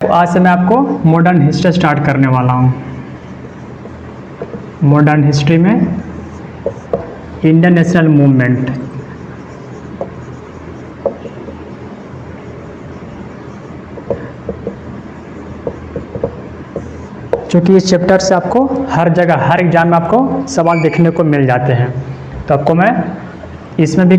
तो आज से मैं आपको मॉडर्न हिस्ट्री स्टार्ट करने वाला हूँ। मॉडर्न हिस्ट्री में इंडियन नेशनल मूवमेंट। क्योंकि इस चैप्टर से आपको हर जगह हर एग्जाम में आपको सवाल देखने को मिल जाते हैं, तो आपको मैं इसमें भी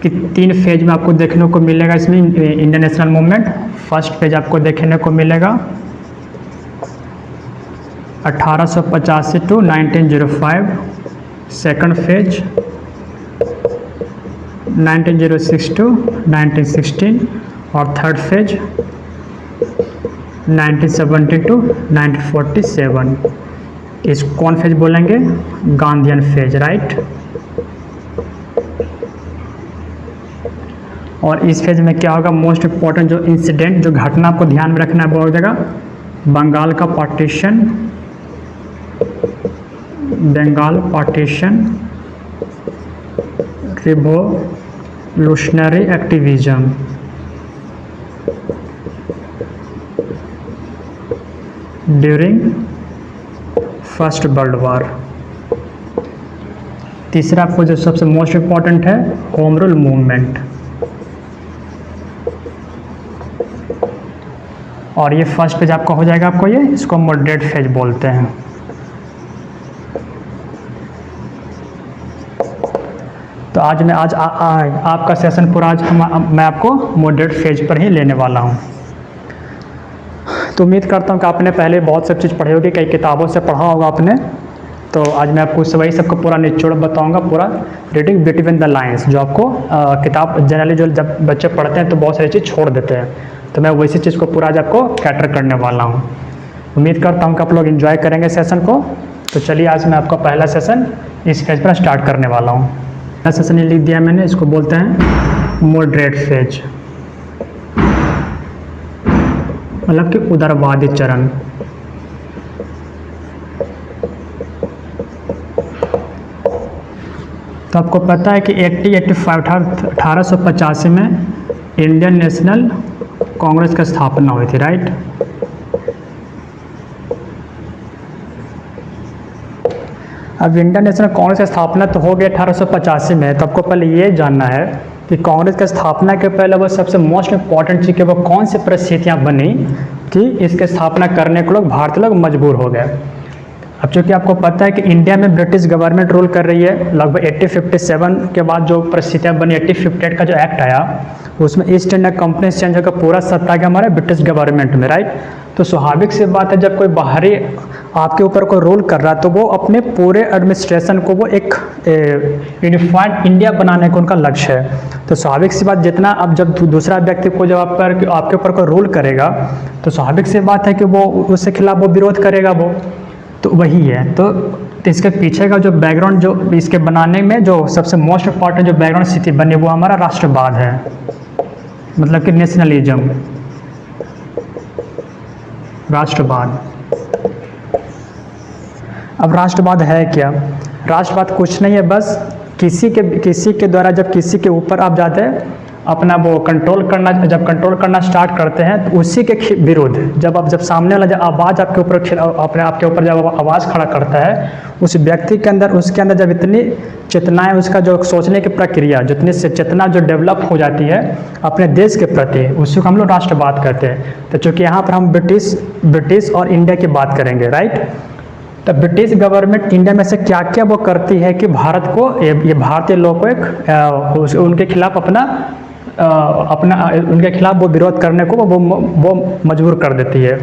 कि 3 फेज में आपको देखने को मिलेगा। इसमें Indian national movement first phase आपको देखने को मिलेगा 1885 टू 1905, सेकंड फेज 1906 टू 1916 और थर्ड फेज 1970 टू 1947। इस कौन फेज बोलेंगे? Gandhian phase, right. और इस फेज में क्या होगा? मोस्ट इम्पॉर्टेंट जो इंसिडेंट, जो घटना आपको ध्यान में रखना है बहुत जगह, बंगाल का partition, Bengal partition, revolutionary activism, during first world war. तीसरा आपको जो सबसे मोस्ट इम्पॉर्टेंट है, होम रूल मूवमेंट। और ये फर्स्ट पेज आपका हो जाएगा, आपको ये इसको मॉडरेट फेज बोलते हैं। तो आज मैं आपका सेशन पूरा मैं आपको मॉडरेट फेज पर ही लेने वाला हूँ। तो उम्मीद करता हूँ कि आपने पहले बहुत सब चीज़ पढ़ी होगी, कई किताबों से पढ़ा होगा आपने। तो आज मैं आपको वही सबको पूरा निचोड़ बताऊंगा, पूरा रीडिंग बिटवीन द लाइंस। जो आपको किताब जनरली जो जब बच्चे पढ़ते हैं तो बहुत सारी चीज़ छोड़ देते हैं, तो मैं वैसी चीज़ को पूरा आज आपको कैटर करने वाला हूँ। उम्मीद करता हूँ कि आप लोग एंजॉय करेंगे सेशन को। तो चलिए आज मैं आपका पहला सेशन इस फेज पर स्टार्ट करने वाला हूँ। पहला सेशन ये लिख दिया मैंने, इसको बोलते हैं मॉडरेट फेज, मतलब कि उदारवादी चरण। तो आपको पता है कि 1885 में इंडियन नेशनल कांग्रेस की स्थापना हुई थी, राइट। अब इंडियन नेशनल कांग्रेस की स्थापना तो हो गई 1885 में। तो आपको पहले ये जानना है कि कांग्रेस की स्थापना के पहले वो सबसे मोस्ट इम्पॉर्टेंट चीज़ कि वो कौन सी परिस्थितियाँ बनी कि इसके स्थापना करने को लोग भारतीय लोग मजबूर हो गए। अब चूँकि आपको पता है कि इंडिया में ब्रिटिश गवर्नमेंट रूल कर रही है लगभग 1857 के बाद जो परिस्थितियाँ बनी, 1858 का जो एक्ट आया उसमें ईस्ट इंडिया कंपनी चेंज होकर पूरा सत्ता गया हमारे ब्रिटिश गवर्नमेंट में, राइट। तो स्वाभाविक सी बात है, जब कोई बाहरी आपके ऊपर कोई रूल कर रहा है तो वो अपने पूरे एडमिनिस्ट्रेशन को वो एक यूनिफाइड इंडिया बनाने का उनका लक्ष्य है। तो स्वाभाविक सी बात, जितना अब जब दूसरा व्यक्ति को जब आपके ऊपर कोई रूल करेगा तो स्वाभाविक सी बात है कि वो उसके खिलाफ वो विरोध करेगा वो। तो वही है। तो इसके पीछे का जो बैकग्राउंड, जो इसके बनाने में जो सबसे मोस्ट इम्पॉर्टेंट जो बैकग्राउंड स्थिति बनी वो हमारा राष्ट्रवाद है, मतलब कि नेशनलिज्म, राष्ट्रवाद। अब राष्ट्रवाद है क्या? राष्ट्रवाद कुछ नहीं है, बस किसी के द्वारा जब किसी के ऊपर आप जाते हैं अपना वो कंट्रोल करना स्टार्ट करते हैं तो उसी के विरुद्ध जब सामने वाला जब आवाज़ आपके ऊपर जब आवाज़ खड़ा करता है, उस व्यक्ति के अंदर उसके अंदर जब इतनी चेतनाएं, उसका जो सोचने की प्रक्रिया, जितनी से चेतना जो डेवलप हो जाती है अपने देश के प्रति, उसी को हम लोग राष्ट्रवाद कहते हैं। तो चूँकि यहाँ पर हम ब्रिटिश और इंडिया की बात करेंगे, राइट। तो ब्रिटिश गवर्नमेंट इंडिया में से क्या क्या वो करती है कि भारत को, ये भारतीय लोग को उनके खिलाफ उनके खिलाफ वो विरोध करने को वो मजबूर कर देती है।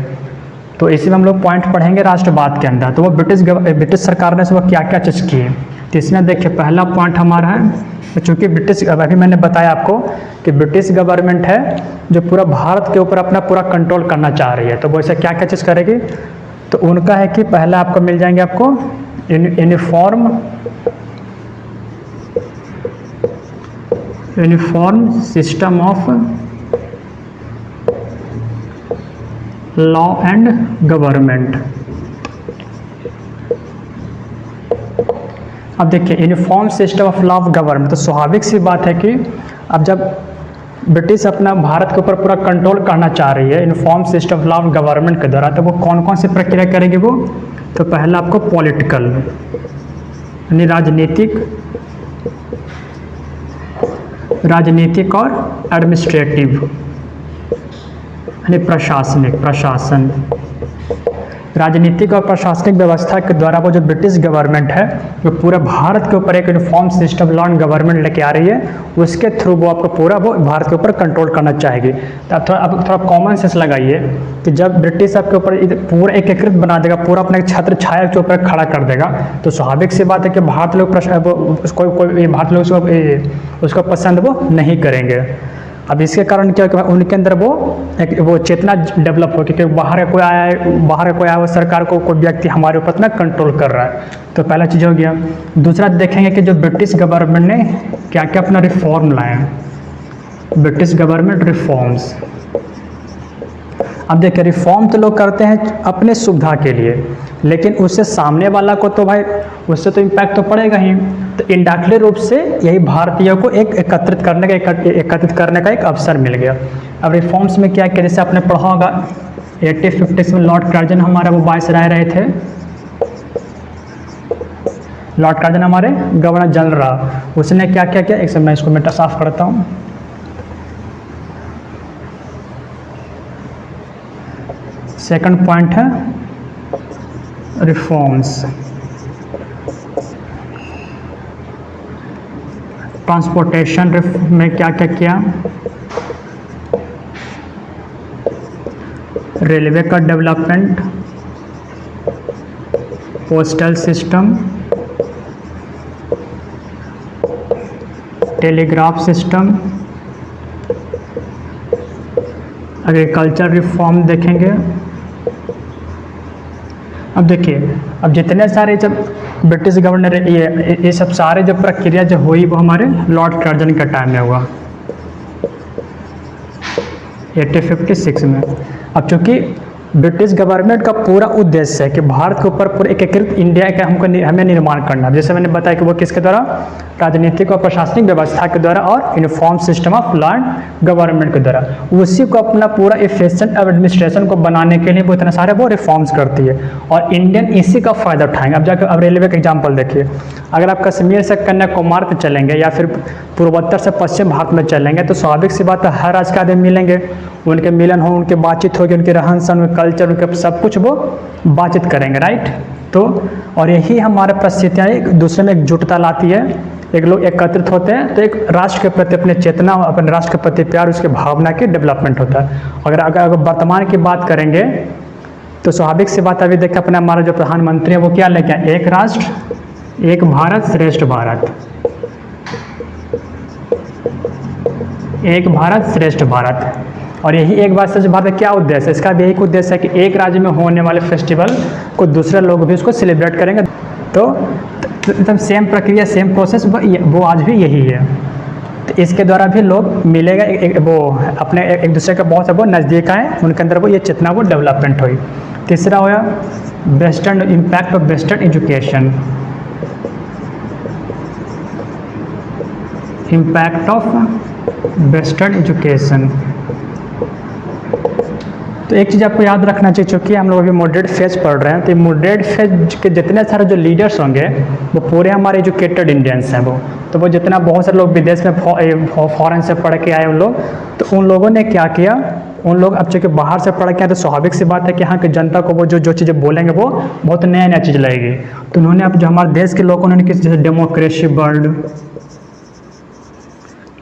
तो इसी में हम लोग पॉइंट पढ़ेंगे राष्ट्रवाद के अंदर। तो वो ब्रिटिश सरकार ने वो क्या क्या चीज़ की है। तो इसमें देखिए पहला पॉइंट हमारा है, चूँकि अभी मैंने बताया आपको कि ब्रिटिश गवर्नमेंट है जो पूरा भारत के ऊपर अपना पूरा कंट्रोल करना चाह रही है। तो वो ऐसे क्या क्या चीज़ करेगी? तो उनका है कि पहला आपको मिल जाएंगे आपको uniform system of law and government. अब देखिए uniform system of law of government, तो स्वाभाविक सी बात है कि अब जब ब्रिटिश अपना भारत के ऊपर पूरा कंट्रोल करना चाह रही है uniform system of law government के द्वारा, तो वो कौन कौन सी प्रक्रिया करेगी वो? तो पहला आपको पॉलिटिकल यानी राजनीतिक और एडमिनिस्ट्रेटिव यानी प्रशासन। राजनीतिक और प्रशासनिक व्यवस्था के द्वारा वो जो ब्रिटिश गवर्नमेंट है वो पूरे भारत के ऊपर एक uniform system law and government लेके आ रही है, उसके थ्रू वो आपको पूरा वो भारत के ऊपर कंट्रोल करना चाहेगी। तो आप थोड़ा कॉमन सेंस लगाइए कि जब ब्रिटिश आपके ऊपर पूरा एकीकृत बना देगा, पूरा अपने छत्र छाया के ऊपर खड़ा कर देगा, तो स्वाभाविक सी बात है कि भारत लोग भारत लोग उसको पसंद वो नहीं करेंगे। अब इसके कारण क्या कि उनके अंदर वो चेतना डेवलप हो कि बाहर कोई आया हुआ सरकार को कोई व्यक्ति हमारे ऊपर इतना कंट्रोल कर रहा है। तो पहला चीज़ हो गया। दूसरा देखेंगे कि जो ब्रिटिश गवर्नमेंट ने क्या क्या अपना रिफॉर्म लाए, ब्रिटिश गवर्नमेंट रिफॉर्म्स। अब देखिए रिफॉर्म तो लोग करते हैं अपने सुविधा के लिए, लेकिन उससे सामने वाला को तो भाई उससे तो इम्पैक्ट तो पड़ेगा ही। तो इनडायरेक्टली रूप से यही भारतीयों को एकत्रित करने का एक अवसर मिल गया। अब रिफॉर्म्स में क्या किया, जैसे आपने पढ़ा होगा 1856 में लॉर्ड कर्जन हमारा वो वायसराय रहे थे। लॉर्ड कर्जन हमारे गवर्नर जनरल रहा। उसने क्या क्या किया, एक समय मैं इसको मैं साफ करता हूँ। सेकंड पॉइंट है रिफॉर्म्स। ट्रांसपोर्टेशन में क्या क्या किया, रेलवे का development, postal system, telegraph system, agriculture reform देखेंगे। अब देखिए, अब जितने सारे जब ब्रिटिश गवर्नर ये सब सारे जो प्रक्रिया जो हुई वो हमारे लॉर्ड कर्जन के टाइम में हुआ 1856 में। अब चूंकि ब्रिटिश गवर्नमेंट का पूरा उद्देश्य है कि भारत के ऊपर पूरे एकीकृत इंडिया का हमें निर्माण करना, जैसे मैंने बताया कि वो किसके द्वारा, राजनीतिक और प्रशासनिक व्यवस्था के द्वारा और uniform system of law and government के द्वारा, उसी को अपना पूरा एफिशिएंट एडमिनिस्ट्रेशन को बनाने के लिए वो इतने सारे वो रिफॉर्म्स करती है और इंडियन इसी का फायदा उठाएंगे। अब जाकर अब रेलवे का एग्जाम्पल देखिए, अगर आप कश्मीर से कन्याकुमारी तक चलेंगे या फिर पूर्वोत्तर से पश्चिम भारत में चलेंगे तो स्वाभाविक सी बात है हर राज्य के आदमी मिलेंगे, उनके मिलन हो, उनके बातचीत होगी, उनके रहन सहन, उनके कल्चर, उनके सब कुछ वो बातचीत करेंगे, राइट। तो और यही हमारे परिस्थितियाँ एक दूसरे में एकजुटता लाती है, एक लोग एकत्रित होते हैं तो एक राष्ट्र के प्रति अपने चेतना, अपने राष्ट्र के प्रति प्यार, उसके भावना के डेवलपमेंट होता है। अगर वर्तमान की बात करेंगे तो स्वाभाविक सी बात अभी देखिए अपना हमारा जो प्रधानमंत्री है वो क्या लेके आए, एक राष्ट्र एक भारत श्रेष्ठ भारत, एक भारत श्रेष्ठ भारत। और यही एक बात श्रेष्ठ भारत का क्या उद्देश्य है, इसका भी यही उद्देश्य है कि एक राज्य में होने वाले फेस्टिवल को दूसरे लोग भी उसको सेलिब्रेट करेंगे। तो मतलब सेम प्रक्रिया सेम प्रोसेस वो आज भी यही है। तो इसके द्वारा भी लोग मिलेगा, वो अपने एक दूसरे के बहुत से वो नज़दीक आए, उनके अंदर वो ये चेतना वो डेवलपमेंट हुई। तीसरा हुआ western impact of western education, impact of western education. तो एक चीज़ आपको याद रखना चाहिए, चूँकि हम लोग अभी मॉडरेट फेज पढ़ रहे हैं, तो मॉडरेट फेज के जितने सारे जो लीडर्स होंगे वो पूरे हमारे एजुकेटेड इंडियंस हैं। वो तो वो जितना बहुत सारे लोग विदेश में फॉरेन से पढ़ के आए उन लोग, तो उन लोगों ने क्या किया, उन लोग अब चूँकि बाहर से पढ़ के आए तो स्वाभाविक सी बात है कि यहाँ की जनता को वो जो चीज़ें बोलेंगे वो बहुत नया नया चीज़ लगेगी। तो उन्होंने अब जो हमारे देश के लोग उन्होंने किस जैसे डेमोक्रेसी वर्ल्ड,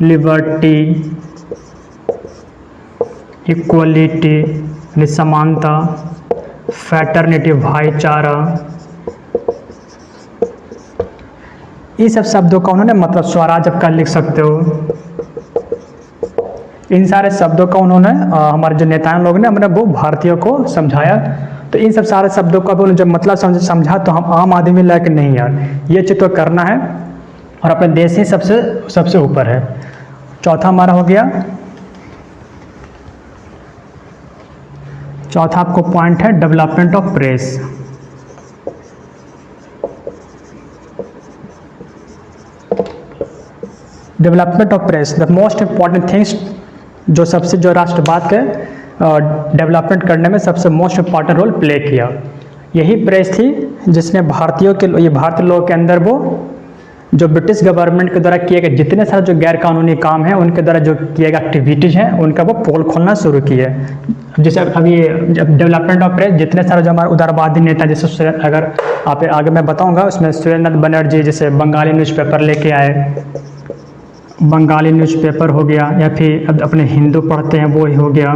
लिबर्टी, इक्वलिटी यानी समानता, फैटर्निटी भाईचारा, ये सब शब्दों का उन्होंने मतलब स्वराज का लिख सकते हो, इन सारे शब्दों का उन्होंने हमारे जो नेताओं लोग ने हमने वो भारतीयों को समझाया। तो इन सब सारे शब्दों का भी जब मतलब समझा तो हम आम आदमी लायक नहीं यार, ये चीज़ तो करना है और अपने देश ही सबसे ऊपर है। चौथा हमारा हो गया, चौथा आपको पॉइंट है development of press. Development of press, the most important things जो सबसे जो राष्ट्रवाद के डेवलपमेंट करने में सबसे मोस्ट इम्पॉर्टेंट रोल प्ले किया। यही प्रेस थी जिसने भारतीय लोगों के अंदर वो जो ब्रिटिश गवर्नमेंट के द्वारा किए गए जितने सारे जो गैर कानूनी काम हैं उनके द्वारा जो किए गए एक्टिविटीज़ हैं उनका वो पोल खोलना शुरू किए। जैसे अभी डेवलपमेंट ऑफ प्रेस जितने सारे जो हमारे उदारवादी नेता, जैसे अगर आप आगे मैं बताऊंगा, उसमें सुरेंद्रनाथ बनर्जी जैसे बंगाली न्यूज़पेपर लेके आए, बंगाली न्यूज़पेपर हो गया, या फिर अपने हिंदू पढ़ते हैं वो ही हो गया।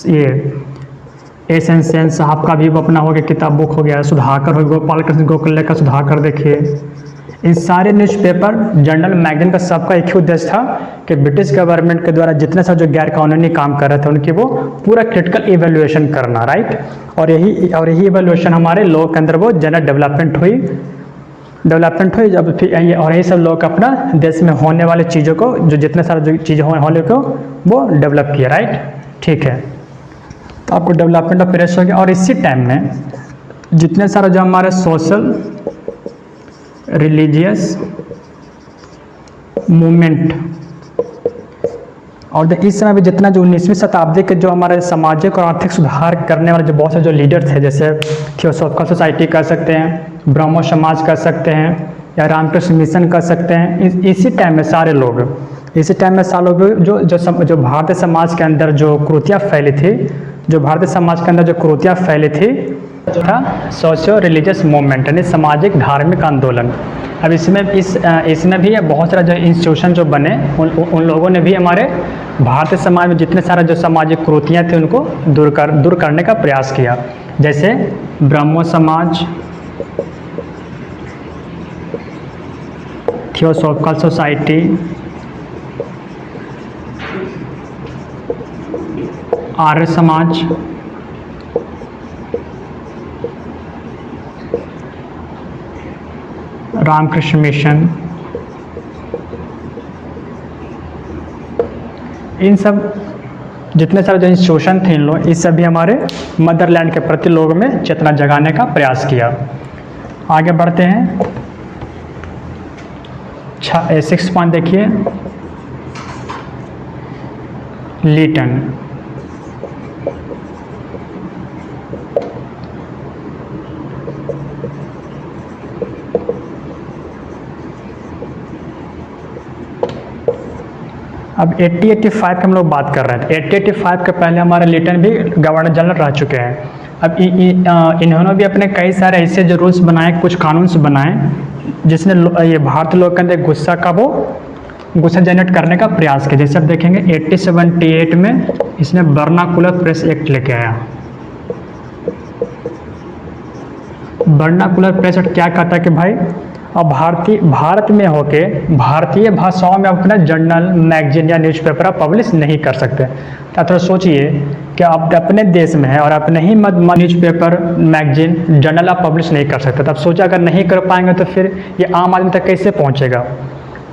ये एस.एन. सेन साहब का भी वो अपना हो गया किताब बुक हो गया, सुधाकर हो गया, गोपाल कृष्ण गोखले का सुधाकर देखिए। इन सारे न्यूज़पेपर, जर्नल, मैगजीन का सबका एक ही उद्देश्य था कि ब्रिटिश गवर्नमेंट के द्वारा जितने सारे जो गैर कानूनी काम कर रहे थे उनकी वो पूरा क्रिटिकल इवेल्युएशन करना, राइट। और यही इवेल्युएशन हमारे लोगों के अंदर वो जनरल डेवलपमेंट हुई जब फिर और यही सब लोग अपना देश में होने वाले चीज़ों को, जो जितने सारे जो चीज़ें होने को वो डेवलप किया, राइट। ठीक है, तो आपको डेवलपमेंट ऑफ प्रेस हो गया। और इसी टाइम में जितने सारे जो हमारे सोशल, रिलीजियस मूवमेंट, और इस समय भी जितना जो 19वीं शताब्दी के जो हमारे सामाजिक और आर्थिक सुधार करने वाले जो बहुत से जो लीडर थे, जैसे थियोसॉफिकल सोसाइटी कर सकते हैं, ब्रह्मो समाज कर सकते हैं, या रामकृष्ण मिशन कर सकते हैं। इसी टाइम में सारे लोग जो भारतीय समाज के अंदर जो कुरीतियाँ फैली थी, जो था सोशियो रिलीजियस मूवमेंट, यानी सामाजिक धार्मिक आंदोलन। अब इसमें भी बहुत सारा जो इंस्टीट्यूशन जो बने उन लोगों ने भी हमारे भारतीय समाज में जितने सारे जो सामाजिक कुरीतियाँ थी उनको दूर करने का प्रयास किया। जैसे ब्रह्मो समाज, theosophical society, Arya Samaj, Ramakrishna mission, इन सब जितने सारे जो इंस्टीट्यूशन थे इन लोग, इस सब भी हमारे मदरलैंड के प्रति लोगों में चेतना जगाने का प्रयास किया। आगे बढ़ते हैं। 6 पॉइंट देखिए, लीटन। अब 8085 की हम लोग बात कर रहे थे। 8085 के पहले हमारे लीटन भी गवर्नर जनरल रह चुके हैं। अब इन्होंने भी अपने कई सारे ऐसे जो रूल्स बनाए, कुछ कानून बनाए, जिसने ये भारतीय लोग के अंदर गुस्सा जनरेट करने का प्रयास किया। जैसे आप देखेंगे 1878 में इसने वर्नाकुलर प्रेस एक्ट लेके आया। वर्नाकुलर प्रेस एक्ट क्या कहता है कि भाई अब भारत में होके भारतीय भाषाओं में अपना जर्नल, मैगजीन या न्यूज़पेपर आप पब्लिश नहीं कर सकते। तो थोड़ा सोचिए कि आप अपने देश में हैं और अपने ही न्यूज़पेपर, मैगजीन, जर्नल आप पब्लिश नहीं कर सकते। तो आप सोचा अगर नहीं कर पाएंगे तो फिर ये आम आदमी तक कैसे पहुंचेगा।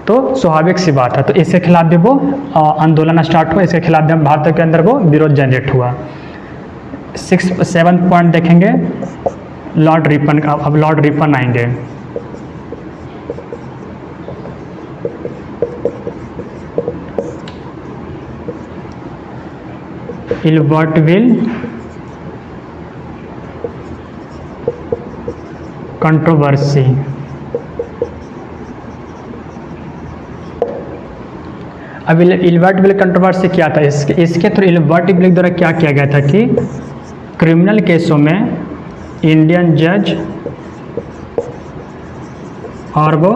तो स्वाभाविक सी बात है। तो इसके खिलाफ भी वो आंदोलन स्टार्ट हुआ, इसके खिलाफ भी भारत के अंदर वो विरोध जनरेट हुआ। 7 पॉइंट देखेंगे, लॉर्ड रिपन का। अब लॉर्ड रिपन आएंगे। इल्बर्टविल कंट्रोवर्सी। अब इल्बर्टविल कंट्रोवर्सी क्या था? इसके थ्रू इल्बर्टविल द्वारा क्या किया गया था कि क्रिमिनल केसों में इंडियन जज और वो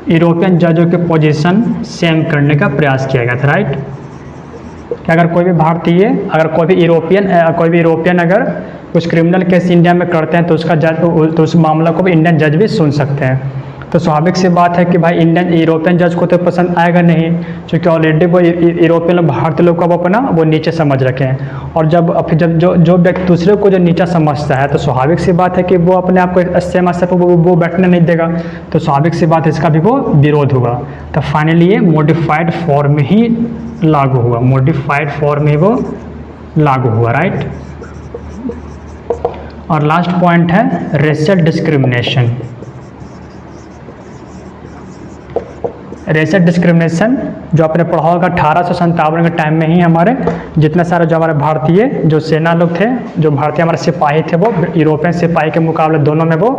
यूरोपियन जजों के पोजीशन सेम करने का प्रयास किया गया था, राइट। कि अगर कोई भी भारतीय, अगर कोई भी यूरोपियन अगर कुछ क्रिमिनल केस इंडिया में करते हैं तो उस मामला को भी इंडियन जज भी सुन सकते हैं। तो स्वाभाविक सी बात है कि भाई यूरोपियन जज को तो पसंद आएगा नहीं, क्योंकि ऑलरेडी वो यूरोपियन लोग भारतीय लोग को वो नीचे समझ रखे हैं। और जब जो व्यक्ति दूसरे को जो नीचा समझता है तो स्वाभाविक सी बात है कि वो अपने आप को सेम स्तर पर वो बैठने नहीं देगा। तो स्वाभाविक सी बात है इसका भी वो विरोध हुआ। तो फाइनली ये मॉडिफाइड फॉर्म में ही लागू हुआ, मॉडिफाइड फॉर्म में वो लागू हुआ, राइट। और लास्ट पॉइंट है रेशियल डिस्क्रिमिनेशन। रेशल डिस्क्रिमिनेशन जो आपने पढ़ा होगा 1857 के टाइम में ही हमारे जितने सारे जो हमारे भारतीय जो सेना लोग थे, जो भारतीय हमारे सिपाही थे, वो यूरोपियन सिपाही के मुकाबले दोनों में वो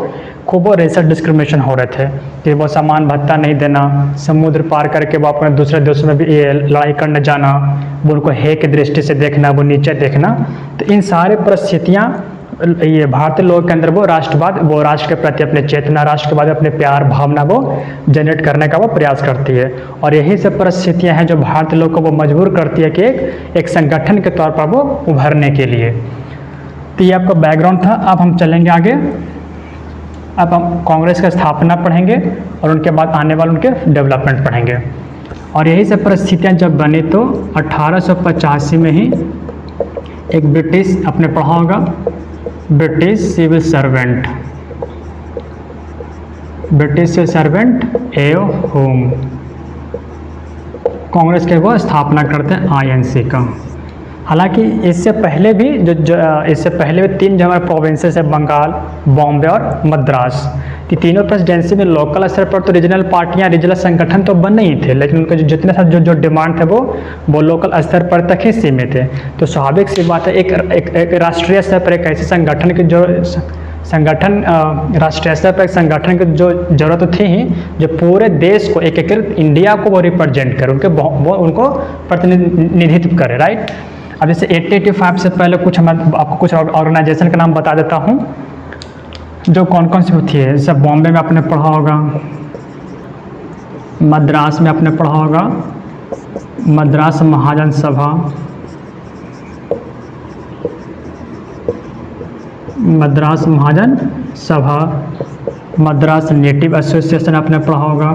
खूब वो रेशल डिस्क्रिमिनेशन हो रहे थे कि वो सामान भत्ता नहीं देना, समुद्र पार करके वो अपने दूसरे देशों में भी ये लड़ाई करने जाना, वो उनको हे की दृष्टि से देखना, वो नीचे देखना। तो इन सारे परिस्थितियाँ ये भारतीय लोगों के अंदर वो राष्ट्रवाद, वो राष्ट्र के प्रति अपने चेतना, राष्ट्र के प्रति अपने प्यार भावना वो जनरेट करने का वो प्रयास करती है। और यही सब परिस्थितियां हैं जो भारतीय लोग को वो मजबूर करती है कि एक संगठन के तौर पर वो उभरने के लिए। तो ये आपका बैकग्राउंड था। अब हम चलेंगे आगे। अब हम कांग्रेस की स्थापना पढ़ेंगे और उनके बाद आने वाले उनके डेवलपमेंट पढ़ेंगे। और यही सब परिस्थितियाँ जब बनी तो 1885 में ही एक ब्रिटिश, आपने पढ़ा होगा, British civil servant, British civil servant A O Hume Congress के वो स्थापना करते हैं आईएनसी का। हालांकि इससे पहले भी इससे पहले भी 3 जो हमारे प्रोविंसेस है, बंगाल, बॉम्बे और मद्रास, कि तीनों प्रेसिडेंसी में लोकल स्तर पर तो रीजनल पार्टियां, रीजनल संगठन तो बन नहीं थे, लेकिन उनके जितने सारे जो डिमांड थे वो लोकल स्तर पर तक ही सीमित थे। तो स्वाभाविक सी बात है, एक राष्ट्रीय स्तर पर एक ऐसे संगठन की जो राष्ट्रीय स्तर पर एक संगठन की जो जरूरत थी ही, जो पूरे देश को, एक इंडिया को वो रिप्रेजेंट करे, उनको प्रतिनिधित्व करे, राइट। अब जैसे 1885 से पहले आपको कुछ ऑर्गेनाइजेशन का नाम बता देता हूँ जो कौन कौन सी होती है। जैसे बॉम्बे में आपने पढ़ा होगा, मद्रास में आपने पढ़ा होगा मद्रास महाजन सभा, मद्रास महाजन सभा, मद्रास नेटिव एसोसिएशन आपने पढ़ा होगा,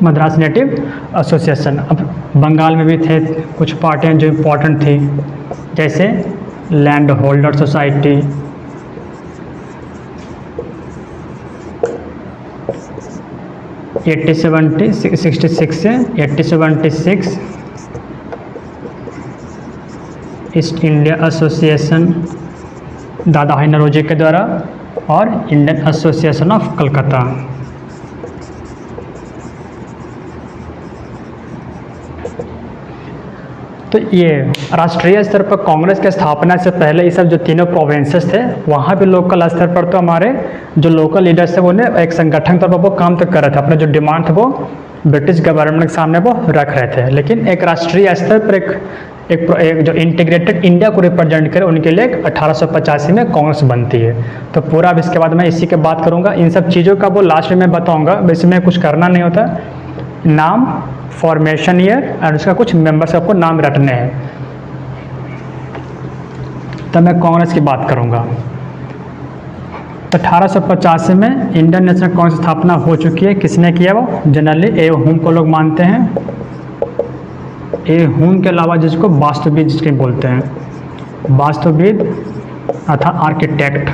मद्रास नेटिव एसोसिएशन। अब बंगाल में भी थे कुछ पार्टियां जो इम्पोर्टेंट थी, जैसे लैंड होल्डर सोसाइटी, '66 से 1876 ईस्ट इंडिया एसोसिएशन दादा भाई नौरोजी के द्वारा, और इंडियन एसोसिएशन ऑफ कलकत्ता। तो ये राष्ट्रीय स्तर पर कांग्रेस के स्थापना से पहले ये सब जो तीनों प्रोविंसेस थे, वहाँ भी लोकल स्तर पर तो हमारे जो लोकल लीडर्स थे वो एक संगठन तौर पर वो काम तो कर रहे थे, अपने जो डिमांड थे वो ब्रिटिश गवर्नमेंट के सामने वो रख रहे थे। लेकिन एक राष्ट्रीय स्तर पर एक जो इंटीग्रेटेड इंडिया को रिप्रेजेंट करे, उनके लिए 1885 में कांग्रेस बनती है। तो पूरा अब इसके बाद मैं इसी के बात करूँगा, इन सब चीज़ों का वो लास्ट में बताऊँगा। वैसे में कुछ करना नहीं होता, नाम, फॉर्मेशन ईयर और उसका कुछ मेंबर्स आपको नाम रटने हैं। तो मैं कांग्रेस की बात करूंगा। तो 1885 में इंडियन नेशनल कांग्रेस की स्थापना हो चुकी है। किसने किया? वो जनरली ए हुम को लोग मानते हैं। ए हुम के अलावा जिसको वास्तुविद जिसके बोलते हैं, वास्तुविद अर्थात आर्किटेक्ट,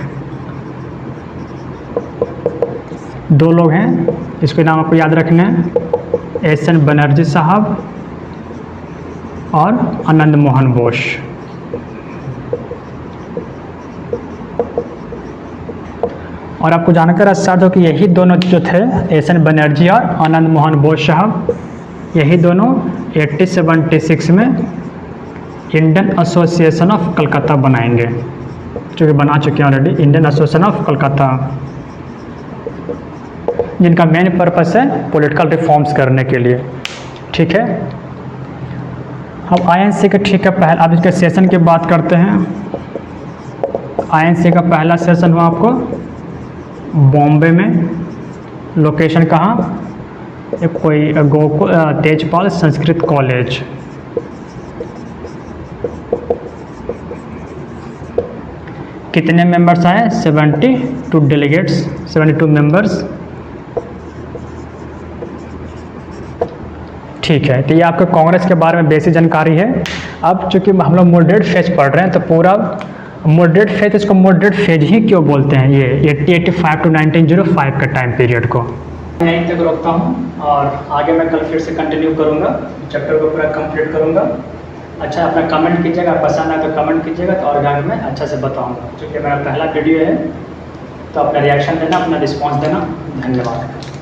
2 लोग हैं, इसके नाम आपको याद रखने हैं, एस एन बनर्जी साहब और आनंद मोहन बोस। और आपको जानकर आश्चर्य हो कि यही दोनों जो थे, एस एन बनर्जी और आनंद मोहन बोस साहब, यही दोनों 1876 में इंडियन एसोसिएशन ऑफ कलकत्ता बनाएंगे, जो कि बना चुके हैं already, Indian association of Calcutta, जिनका मेन पर्पस है पॉलिटिकल रिफॉर्म्स करने के लिए। ठीक है, अब आईएनसी का ठीक है पहला, अब इसके सेशन की बात करते हैं। आईएनसी का पहला सेशन हुआ आपको बॉम्बे में, लोकेशन कहाँ? कोई गोकुल तेजपाल संस्कृत कॉलेज। कितने मेंबर्स आए? 72 डेलीगेट्स, 72 मेंबर्स। ठीक है, तो ये आपके कांग्रेस के बारे में बेसिक जानकारी है। अब चूंकि हम लोग मॉडरेट फेज पढ़ रहे हैं, तो पूरा मॉडरेट फेज, इसको मॉडरेट फेज ही क्यों बोलते हैं, ये 1885 to 1905 का टाइम पीरियड को। यहीं तक रोकता हूँ और आगे मैं कल फिर से कंटिन्यू करूँगा, चैप्टर को पूरा कंप्लीट करूँगा। अच्छा, अपना कमेंट कीजिएगा, पसंद आए तो कमेंट कीजिएगा, तो और आगे मैं अच्छा से बताऊँगा। चूँकि मेरा पहला वीडियो है तो अपना रिएक्शन देना, अपना रिस्पॉन्स देना। धन्यवाद।